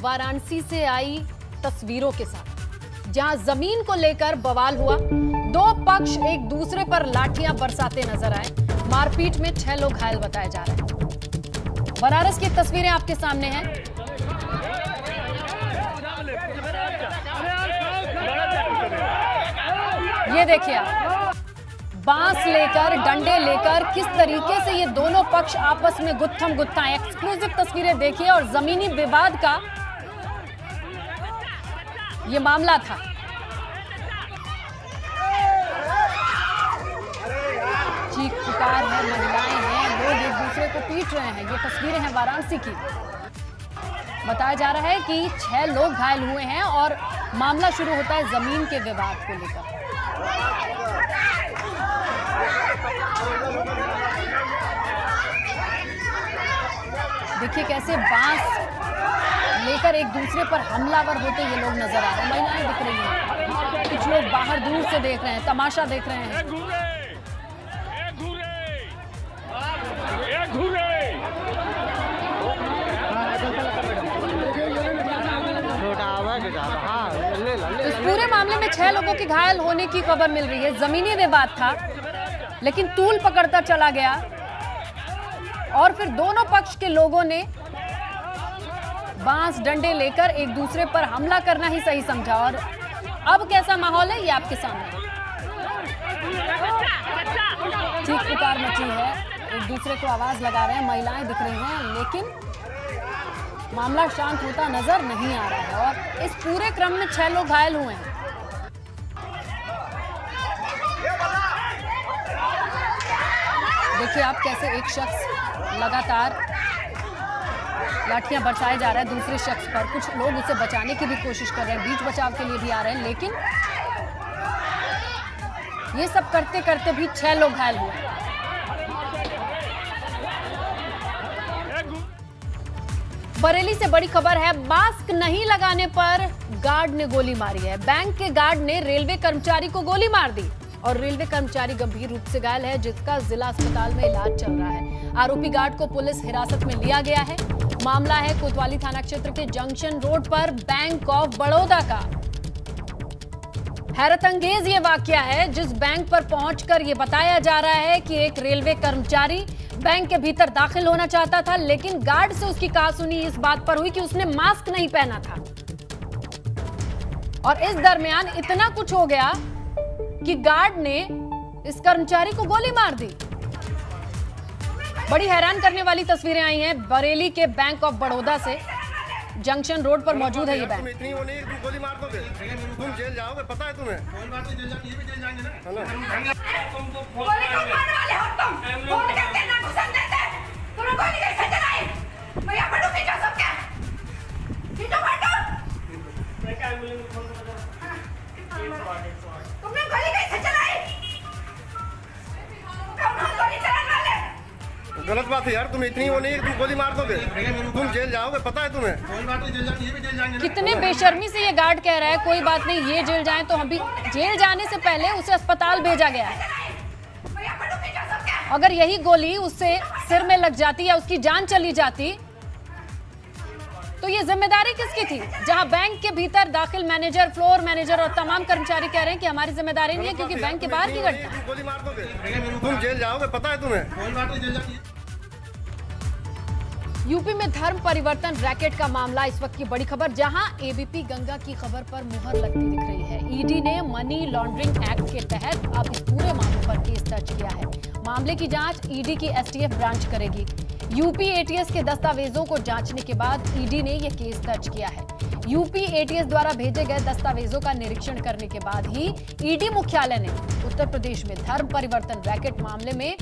वाराणसी से आई तस्वीरों के साथ, जहां जमीन को लेकर बवाल हुआ। दो पक्ष एक दूसरे पर लाठियां बरसाते नजर आए। मारपीट में 6 लोग घायल बताए जा रहे हैं। बनारस की तस्वीरें आपके सामने हैं। ये देखिए आप, बांस लेकर, डंडे लेकर किस तरीके से ये दोनों पक्ष आपस में गुत्थम गुत्था। एक्सक्लूसिव तस्वीरें देखिए। और जमीनी विवाद का ये मामला था। चीख पुकार है, महिलाएं हैं, लोग एक दूसरे को पीट रहे हैं। ये तस्वीरें हैं वाराणसी की। बताया जा रहा है कि 6 लोग घायल हुए हैं और मामला शुरू होता है जमीन के विवाद को लेकर। देखिए कैसे बांस लेकर एक दूसरे पर हमलावर होते ये लोग नजर आ रहे हैं। महिलाएं दिख रही हैं, कुछ लोग बाहर दूर से देख रहे हैं, तमाशा देख रहे हैं। इस पूरे मामले में 6 लोगों के घायल होने की खबर मिल रही है। जमीनी विवाद था, लेकिन तूल पकड़ता चला गया और फिर दोनों पक्ष के लोगों ने बांस डंडे लेकर एक दूसरे पर हमला करना ही सही समझा। और अब कैसा माहौल है ये आपके सामने। चीख पुकार मची है, एक दूसरे को आवाज लगा रहे हैं, महिलाएं दिख रही हैं, लेकिन मामला शांत होता नजर नहीं आ रहा है। और इस पूरे क्रम में 6 लोग घायल हुए हैं। देखिए आप कैसे एक शख्स लगातार लाठियां बरसाए जा रहा है दूसरे शख्स पर। कुछ लोग उसे बचाने की भी कोशिश कर रहे हैं, बीच बचाव के लिए भी आ रहे हैं, लेकिन ये सब करते करते भी 6 लोग घायल हुए हैं। बरेली से बड़ी खबर है। मास्क नहीं लगाने पर गार्ड ने गोली मारी है। बैंक के गार्ड ने रेलवे कर्मचारी को गोली मार दी और रेलवे कर्मचारी गंभीर रूप से घायल है, जिसका जिला अस्पताल में इलाज चल रहा है। आरोपी गार्ड को पुलिस हिरासत में लिया गया है। मामला है कोतवाली थाना क्षेत्र के जंक्शन रोड पर बैंक ऑफ बड़ौदा का। हैरतअंगेज ये वाकया है, जिस बैंक पर पहुंचकर ये बताया जा रहा है कि एक रेलवे कर्मचारी बैंक के भीतर दाखिल होना चाहता था, लेकिन गार्ड से उसकी कहासुनी इस बात पर हुई कि उसने मास्क नहीं पहना था। और इस दरमियान इतना कुछ हो गया कि गार्ड ने इस कर्मचारी को गोली मार दी। बड़ी हैरान करने वाली तस्वीरें आई हैं बरेली के बैंक ऑफ बड़ौदा से। जंक्शन रोड पर मौजूद है ये बैंक। इतनी वो नहीं, तुम गोली मार दोगे, तुम जेल जाओगे, पता है तुम्हें। गलत बात है यार, तुम इतनी वो नहीं, तुम गोली मार दोगे, तुम जेल जाओगे, पता है तुम्हें। कितने बेशर्मी से ये गार्ड कह रहा है कोई बात नहीं, ये जेल जाए तो हम भी। जेल जाने से पहले उसे अस्पताल भेजा गया है। अगर यही गोली उससे सिर में लग जाती या उसकी जान चली जाती तो ये जिम्मेदारी किसकी थी? जहां बैंक के भीतर दाखिल मैनेजर, फ्लोर मैनेजर और तमाम कर्मचारी कह रहे हैं कि हमारी जिम्मेदारी नहीं है, क्योंकि बैंक के बाहर की घटना। गोली मार दोगे, तुम जेल जाओगे, पता है तुम्हें। यूपी में धर्म परिवर्तन रैकेट का मामला इस वक्त की बड़ी खबर, जहां एबीपी गंगा की खबर पर मुहर लगती दिख रही है। ईडी ने मनी लॉन्ड्रिंग एक्ट के तहत अब इस पूरे मामले पर केस दर्ज किया है। मामले की जांच ईडी की एसटीएफ ब्रांच करेगी। यूपी एटीएस के दस्तावेजों को जांचने के बाद ईडी ने यह केस दर्ज किया है। यूपी एटीएस द्वारा भेजे गए दस्तावेजों का निरीक्षण करने के बाद ही ईडी मुख्यालय ने उत्तर प्रदेश में धर्म परिवर्तन रैकेट मामले में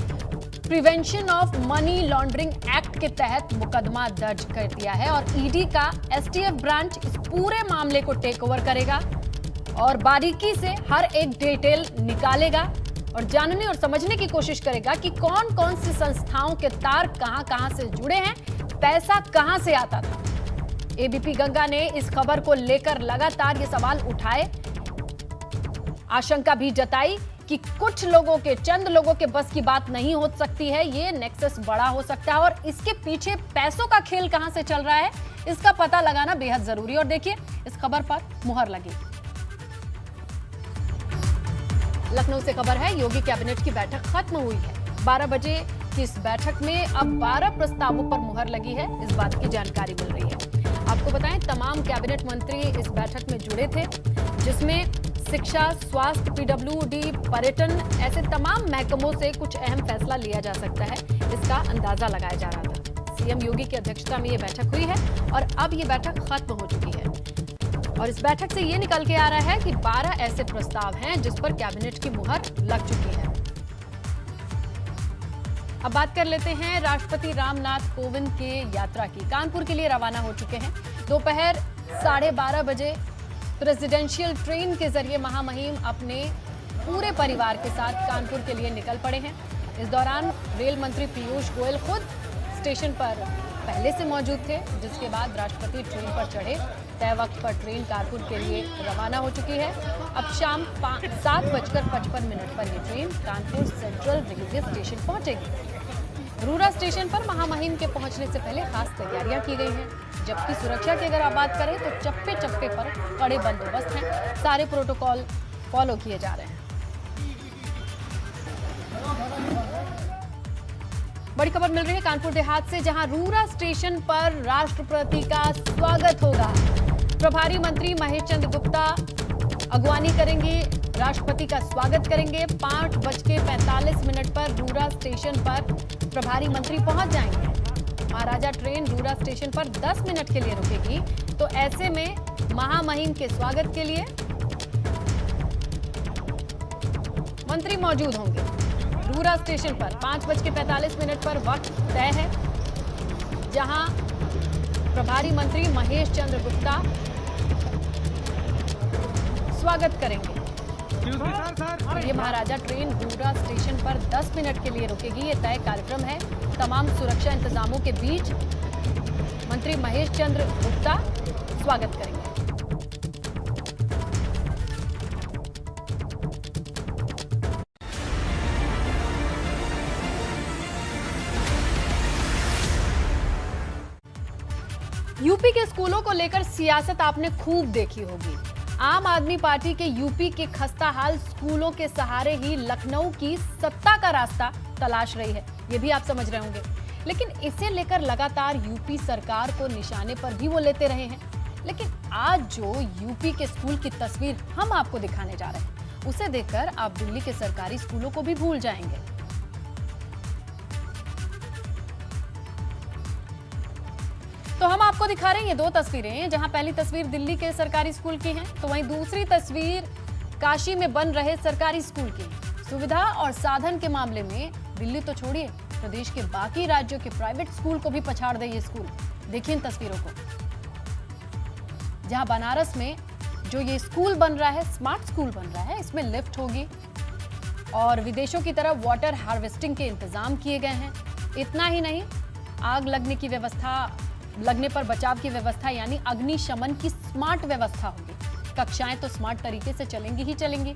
prevention of money laundering act के तहत मुकदमा दर्ज कर दिया है। और ईडी का एसटीएफ ब्रांच इस पूरे मामले को टेक ओवर करेगा और बारीकी से हर एक डिटेल निकालेगा और जानने और समझने की कोशिश करेगा कि कौन कौन सी संस्थाओं के तार कहां-कहां से जुड़े हैं, पैसा कहां से आता था। एबीपी गंगा ने इस खबर को लेकर लगातार ये सवाल उठाए, आशंका भी जताई कि कुछ लोगों के, चंद लोगों के बस की बात नहीं हो सकती है, ये नेक्सस बड़ा हो सकता है और इसके पीछे पैसों का खेल कहां से चल रहा है इसका पता लगाना बेहद जरूरी है। और देखिए, इस खबर पर मुहर लगी। लखनऊ से खबर है, योगी कैबिनेट की बैठक खत्म हुई है। 12 बजे की इस बैठक में अब 12 प्रस्तावों पर मुहर लगी है, इस बात की जानकारी मिल रही है। आपको बताएं, तमाम कैबिनेट मंत्री इस बैठक में जुड़े थे, जिसमें शिक्षा, स्वास्थ्य, पीडब्ल्यूडी, पर्यटन, ऐसे तमाम महकमों से कुछ अहम फैसला लिया जा सकता है, इसका अंदाजा लगाया जा रहा था। सीएम योगी की अध्यक्षता में ये बैठक हुई है और अब ये बैठक खत्म हो चुकी है और इस बैठक से ये निकल के आ रहा है कि 12 ऐसे प्रस्ताव हैं जिस पर कैबिनेट की मुहर लग चुकी है। अब बात कर लेते हैं राष्ट्रपति रामनाथ कोविंद के यात्रा की। कानपुर के लिए रवाना हो चुके हैं। दोपहर 12:30 बजे प्रेसिडेंशियल ट्रेन के जरिए महामहिम अपने पूरे परिवार के साथ कानपुर के लिए निकल पड़े हैं। इस दौरान रेल मंत्री पीयूष गोयल खुद स्टेशन पर पहले से मौजूद थे, जिसके बाद राष्ट्रपति ट्रेन पर चढ़े। तय वक्त पर ट्रेन कानपुर के लिए रवाना हो चुकी है। अब शाम 7:55 पर ये train Kanpur central railway station पहुंचेगी। रूरा स्टेशन पर महामहिम के पहुंचने से पहले खास तैयारियां की गई हैं, जबकि सुरक्षा की अगर आप बात करें तो चप्पे चप्पे पर कड़े बंदोबस्त हैं। सारे प्रोटोकॉल फॉलो किए जा रहे हैं। बड़ी खबर मिल रही है कानपुर देहात से, जहां रूरा स्टेशन पर राष्ट्रपति का स्वागत होगा। प्रभारी मंत्री महेश चंद्र गुप्ता अगवानी करेंगे, राष्ट्रपति का स्वागत करेंगे। 5:45 पर रूरा स्टेशन पर प्रभारी मंत्री पहुंच जाएंगे। महाराजा ट्रेन रूरा स्टेशन पर 10 मिनट के लिए रुकेगी, तो ऐसे में महामहिम के स्वागत के लिए मंत्री मौजूद होंगे। रूरा स्टेशन पर 5:45 पर वक्त तय है, जहां प्रभारी मंत्री महेश चंद्र गुप्ता स्वागत करेंगे। ये महाराजा ट्रेन रूरा स्टेशन पर 10 मिनट के लिए रुकेगी, ये तय कार्यक्रम है। तमाम सुरक्षा इंतजामों के बीच मंत्री महेश चंद्र गुप्ता स्वागत करेंगे। यूपी के स्कूलों को लेकर सियासत आपने खूब देखी होगी। आम आदमी पार्टी के यूपी के खस्ताहाल स्कूलों के सहारे ही लखनऊ की सत्ता का रास्ता तलाश रही है, ये भी आप समझ रहे होंगे। लेकिन इसे लेकर लगातार यूपी सरकार को निशाने पर भी वो लेते रहे हैं। लेकिन आज जो यूपी के स्कूल की तस्वीर हम आपको दिखाने जा रहे हैं, उसे देखकर आप दिल्ली के सरकारी स्कूलों को भी भूल जाएंगे। तो हम आपको दिखा रहे हैं ये 2 तस्वीरें, जहां पहली तस्वीर दिल्ली के सरकारी स्कूल की है, तो वहीं दूसरी तस्वीर काशी में बन रहे सरकारी स्कूल की। सुविधा और साधन के मामले में दिल्ली तो छोड़िए, प्रदेश के बाकी राज्यों के प्राइवेट स्कूल को भी पछाड़ दे ये स्कूल। देखिए इन तस्वीरों को, जहां बनारस में जो ये स्कूल बन रहा है, स्मार्ट स्कूल बन रहा है, इसमें लिफ्ट होगी और विदेशों की तरह वाटर हार्वेस्टिंग के इंतजाम किए गए हैं। इतना ही नहीं, आग लगने पर बचाव की व्यवस्था यानी अग्निशमन की स्मार्ट व्यवस्था होगी। कक्षाएं तो स्मार्ट तरीके से चलेंगी ही चलेंगी।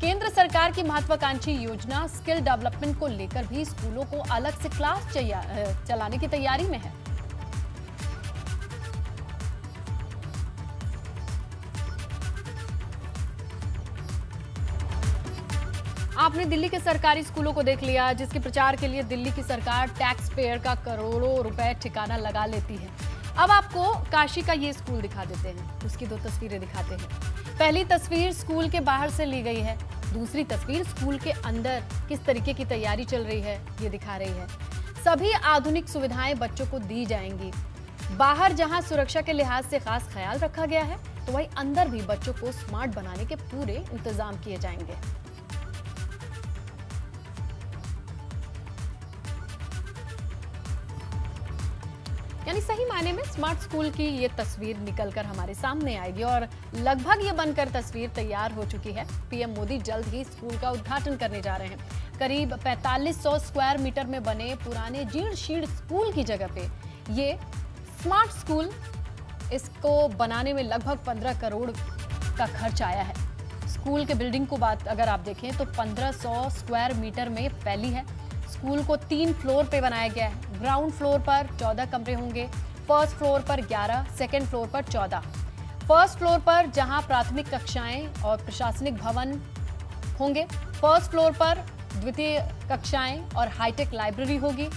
केंद्र सरकार की महत्वाकांक्षी योजना स्किल डेवलपमेंट को लेकर भी स्कूलों को अलग से क्लास चलाने की तैयारी में है। आपने दिल्ली के सरकारी स्कूलों को देख लिया, जिसके प्रचार के लिए दिल्ली की सरकार टैक्स पेयर का करोड़ों रुपए ठिकाना लगा लेती है। अब आपको काशी का ये स्कूल दिखा देते हैं, उसकी 2 तस्वीरें दिखाते हैं। पहली तस्वीर स्कूल के बाहर से ली गई है, दूसरी तस्वीर स्कूल के अंदर किस तरीके की तैयारी चल रही है ये दिखा रही है। सभी आधुनिक सुविधाएं बच्चों को दी जाएंगी। बाहर जहां सुरक्षा के लिहाज से खास ख्याल रखा गया है, तो वहीं अंदर भी बच्चों को स्मार्ट बनाने के पूरे इंतजाम किए जाएंगे। यानी सही मायने में स्मार्ट स्कूल की ये तस्वीर निकलकर हमारे सामने आएगी और लगभग ये बनकर तस्वीर तैयार हो चुकी है। पीएम मोदी जल्द ही स्कूल का उद्घाटन करने जा रहे हैं। करीब 4500 स्क्वायर मीटर में बने पुराने जीर्ण शीर्ण स्कूल की जगह पे ये स्मार्ट स्कूल, इसको बनाने में लगभग 15 करोड़ का खर्च आया है। स्कूल के बिल्डिंग को बात अगर आप देखें तो 1500 स्क्वायर मीटर में फैली है। स्कूल को 3 फ्लोर पे बनाया गया है। ग्राउंड फ्लोर पर 14 कमरे होंगे, फर्स्ट फ्लोर पर 11, सेकेंड फ्लोर पर 14। फर्स्ट फ्लोर पर जहां प्राथमिक कक्षाएं और प्रशासनिक भवन होंगे, फर्स्ट फ्लोर पर द्वितीय कक्षाएं और हाईटेक लाइब्रेरी होगी।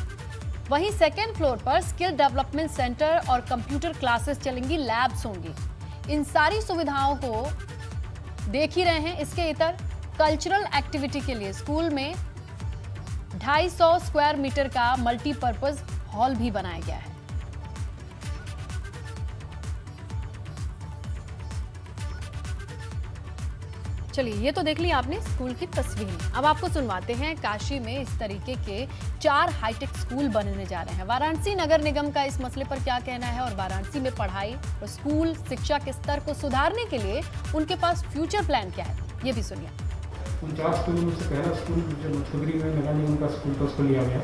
वहीं सेकेंड फ्लोर पर स्किल डेवलपमेंट सेंटर और कंप्यूटर क्लासेस चलेंगी, लैब्स होंगी। इन सारी सुविधाओं को देख ही रहे हैं। इसके इतर कल्चरल एक्टिविटी के लिए स्कूल में 250 स्क्वायर मीटर का मल्टीपर्पज हॉल भी बनाया गया है। चलिए, ये तो देख ली आपने स्कूल की तस्वीर। अब आपको सुनवाते हैं काशी में इस तरीके के 4 हाईटेक स्कूल बनने जा रहे हैं। वाराणसी नगर निगम का इस मसले पर क्या कहना है और वाराणसी में पढ़ाई और स्कूल शिक्षा के स्तर को सुधारने के लिए उनके पास फ्यूचर प्लान क्या है, ये भी सुनिए। 49 स्कूलों में से पहला स्कूल जो मछोदरी में नगर निगम का स्कूल था उसको लिया गया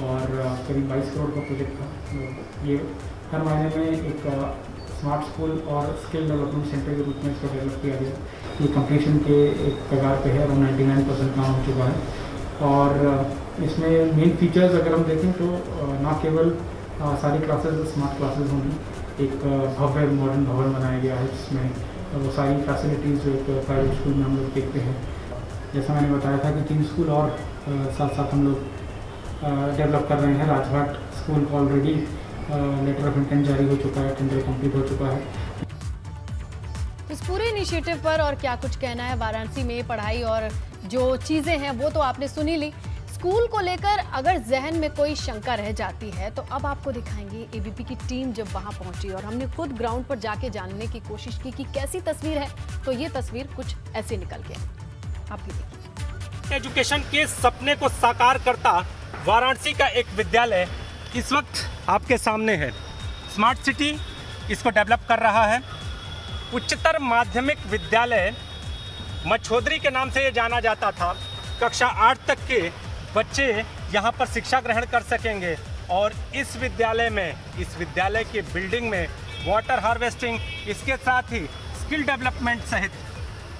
और करीब 22 करोड़ का प्रोजेक्ट था। तो ये हर महीने में एक स्मार्ट स्कूल और स्किल डेवलपमेंट सेंटर के रूप में इसको डेवलप किया गया। ये कंप्लीशन के एक कगार पे है और 99% काम हो चुका है। और इसमें मेन फीचर्स अगर हम देखें तो ना केवल सारी क्लासेस स्मार्ट क्लासेस होंगी, एक भव्य मॉडर्न भवन बनाया गया है जिसमें वो सारी फैसिलिटीज़ जो एक प्राइवेट स्कूल में हम लोग देखते हैं। जैसा मैंने बताया था कि 3 स्कूल और साथ साथ हम लोग डेवलप कर रहे हैं। राजघाट स्कूल को ऑलरेडी लेटर ऑफ इंटेंट जारी हो चुका है, टेंडर कंप्लीट हो चुका है। इस पूरे इनिशिएटिव पर और क्या कुछ कहना है वाराणसी में पढ़ाई और जो चीजें हैं वो तो आपने सुनी ली। स्कूल को लेकर अगर जहन में कोई शंका रह जाती है तो अब आपको दिखाएंगे एबीपी की टीम जब वहां पहुंची और हमने खुद ग्राउंड पर जाके जानने की कोशिश की कि कैसी तस्वीर है। तो ये तस्वीर कुछ ऐसी निकल के आप भी देखिए। एजुकेशन के सपने को साकार करता वाराणसी का एक विद्यालय इस वक्त आपके सामने है। स्मार्ट सिटी इसको डेवलप कर रहा है। उच्चतर माध्यमिक विद्यालय मछोदरी के नाम से ये जाना जाता था। कक्षा 8 तक के बच्चे यहाँ पर शिक्षा ग्रहण कर सकेंगे और इस विद्यालय के बिल्डिंग में वाटर हार्वेस्टिंग, इसके साथ ही स्किल डेवलपमेंट सहित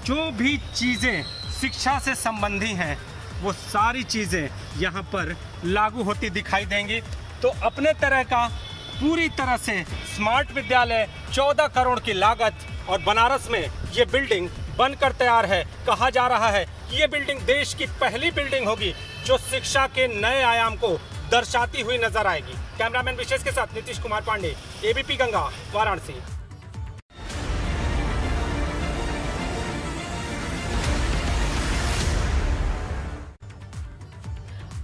जो भी चीज़ें शिक्षा से संबंधी हैं वो सारी चीज़ें यहाँ पर लागू होती दिखाई देंगी। तो अपने तरह का पूरी तरह से स्मार्ट विद्यालय 14 करोड़ की लागत और बनारस में ये बिल्डिंग बनकर तैयार है। कहा जा रहा है कि ये बिल्डिंग देश की पहली बिल्डिंग होगी जो शिक्षा के नए आयाम को दर्शाती हुई नजर आएगी। कैमरामैन विशेष के साथ नीतीश कुमार पांडे, एबीपी गंगा, वाराणसी।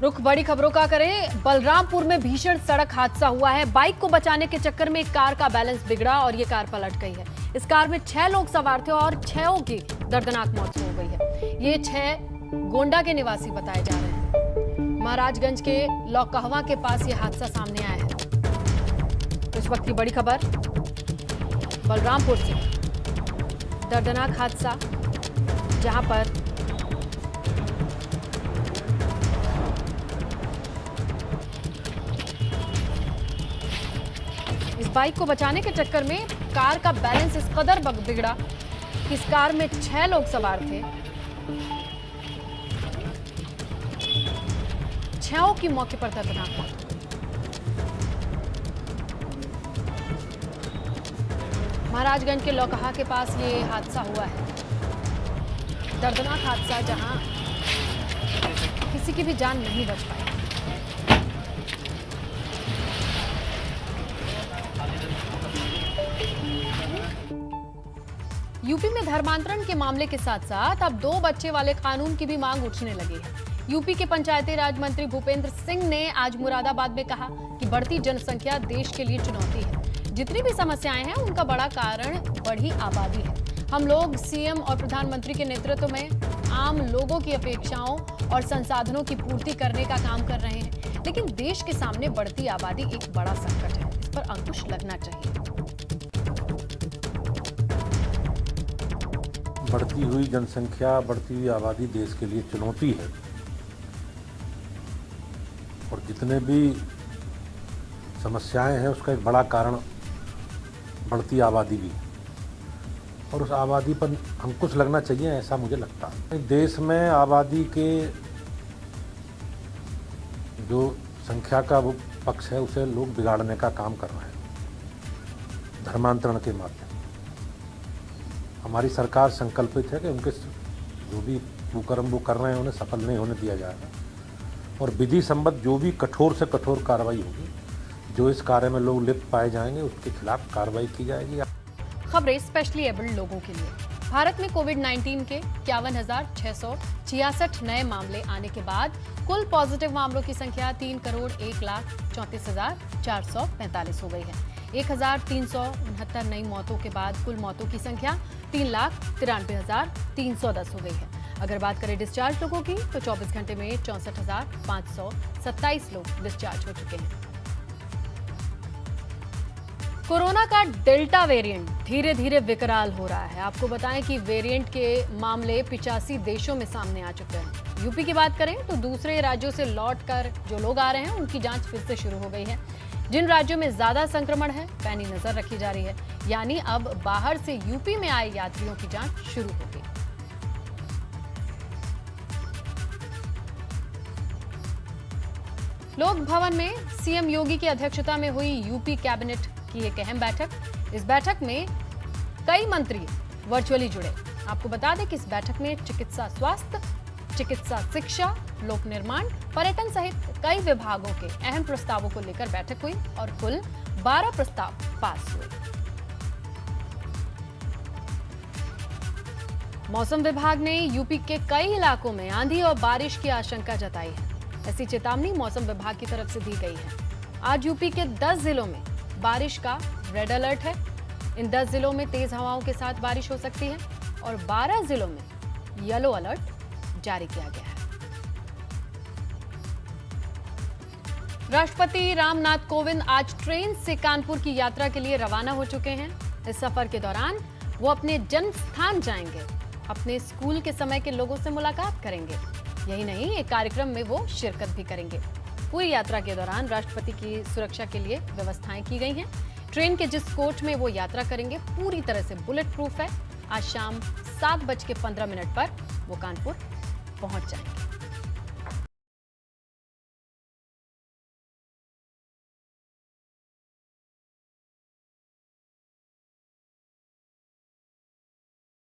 रुख बड़ी खबरों का करें। बलरामपुर में भीषण सड़क हादसा हुआ है। बाइक को बचाने के चक्कर में एक कार का बैलेंस बिगड़ा और ये कार पलट गई है। इस कार में 6 लोग सवार थे और 6 की दर्दनाक मौत हो गई है। ये 6 गोंडा के निवासी बताए जा रहे हैं। महाराजगंज के लौकहवा के पास ये हादसा सामने आया है। इस वक्त की बड़ी खबर बलरामपुर से, दर्दनाक हादसा जहां पर इस बाइक को बचाने के चक्कर में कार का बैलेंस इस कदर बिगड़ा कि इस कार में 6 लोग सवार थे। 6 की मौके पर दर्दनाक मौत। महाराजगंज के लौकहा के पास ये हादसा हुआ है। दर्दनाक हादसा जहां किसी की भी जान नहीं बच पाई। यूपी में धर्मांतरण के मामले के साथ साथ अब 2 बच्चे वाले कानून की भी मांग उठने लगी है। यूपी के पंचायती राज मंत्री भूपेंद्र सिंह ने आज मुरादाबाद में कहा कि बढ़ती जनसंख्या देश के लिए चुनौती है। जितनी भी समस्याएं हैं उनका बड़ा कारण बढ़ी आबादी है। हम लोग सीएम और प्रधानमंत्री के नेतृत्व में आम लोगों की अपेक्षाओं और संसाधनों की पूर्ति करने का काम कर रहे हैं, लेकिन देश के सामने बढ़ती आबादी एक बड़ा संकट है। इस पर अंकुश लगना चाहिए। बढ़ती हुई जनसंख्या, बढ़ती हुई आबादी देश के लिए चुनौती है और जितने भी समस्याएं हैं उसका एक बड़ा कारण बढ़ती आबादी भी है। और उस आबादी पर अंकुश लगना चाहिए, ऐसा मुझे लगता है। देश में आबादी के जो संख्या का वो पक्ष है उसे लोग बिगाड़ने का काम कर रहे हैं धर्मांतरण के माध्यम। हमारी सरकार संकल्पित है कि उनके जो भी कुकर्म वो कर रहे हैं उन्हें सफल नहीं होने दिया जाएगा और विधि सम्मत जो भी कठोर से कठोर कार्रवाई होगी, जो इस कार्य में लोग लिप्त पाए जाएंगे उसके खिलाफ कार्रवाई की जाएगी। खबरें स्पेशली एबल्ड लोगों के लिए। भारत में कोविड-19 के 51,666 नए मामले आने के बाद कुल पॉजिटिव मामलों की संख्या 3,01,34,445 हो गई है। 1,369 नई मौतों के बाद कुल मौतों की संख्या 3,93,310 हो गई है। अगर बात करें डिस्चार्ज लोगों की तो 24 घंटे में 64,527 लोग डिस्चार्ज हो चुके हैं। कोरोना का डेल्टा वेरिएंट धीरे धीरे विकराल हो रहा है। आपको बताएं कि वेरिएंट के मामले 85 देशों में सामने आ चुके हैं। यूपी की बात करें तो दूसरे राज्यों से लौटकर जो लोग आ रहे हैं उनकी जांच फिर से शुरू हो गई है। जिन राज्यों में ज्यादा संक्रमण है पैनी नजर रखी जा रही है, यानी अब बाहर से यूपी में आए यात्रियों की जांच शुरू हो गई। लोक भवन में सीएम योगी की अध्यक्षता में हुई यूपी कैबिनेट की एक अहम बैठक। इस बैठक में कई मंत्री वर्चुअली जुड़े। आपको बता दें कि इस बैठक में चिकित्सा स्वास्थ्य, चिकित्सा शिक्षा, लोक निर्माण, पर्यटन सहित कई विभागों के अहम प्रस्तावों को लेकर बैठक हुई और कुल 12 प्रस्ताव पास हुए। मौसम विभाग ने यूपी के कई इलाकों में आंधी और बारिश की आशंका जताई है। ऐसी चेतावनी मौसम विभाग की तरफ से दी गई है। आज यूपी के 10 जिलों में बारिश का रेड अलर्ट है। इन 10 जिलों में तेज हवाओं के साथ बारिश हो सकती है और 12 जिलों में येलो अलर्ट जारी किया गया है। राष्ट्रपति रामनाथ कोविंद आज ट्रेन से कानपुर की यात्रा के लिए रवाना हो चुके हैं। इस सफर के दौरान वो अपने जन्म स्थान जाएंगे, अपने स्कूल के समय के लोगों से मुलाकात करेंगे। यही नहीं, एक कार्यक्रम में वो शिरकत भी करेंगे। पूरी यात्रा के दौरान राष्ट्रपति की सुरक्षा के लिए व्यवस्थाएं की गई हैं। ट्रेन के जिस कोच में वो यात्रा करेंगे पूरी तरह से बुलेट प्रूफ है। आज शाम 7:15 पर वो कानपुर पहुंच जाएंगे।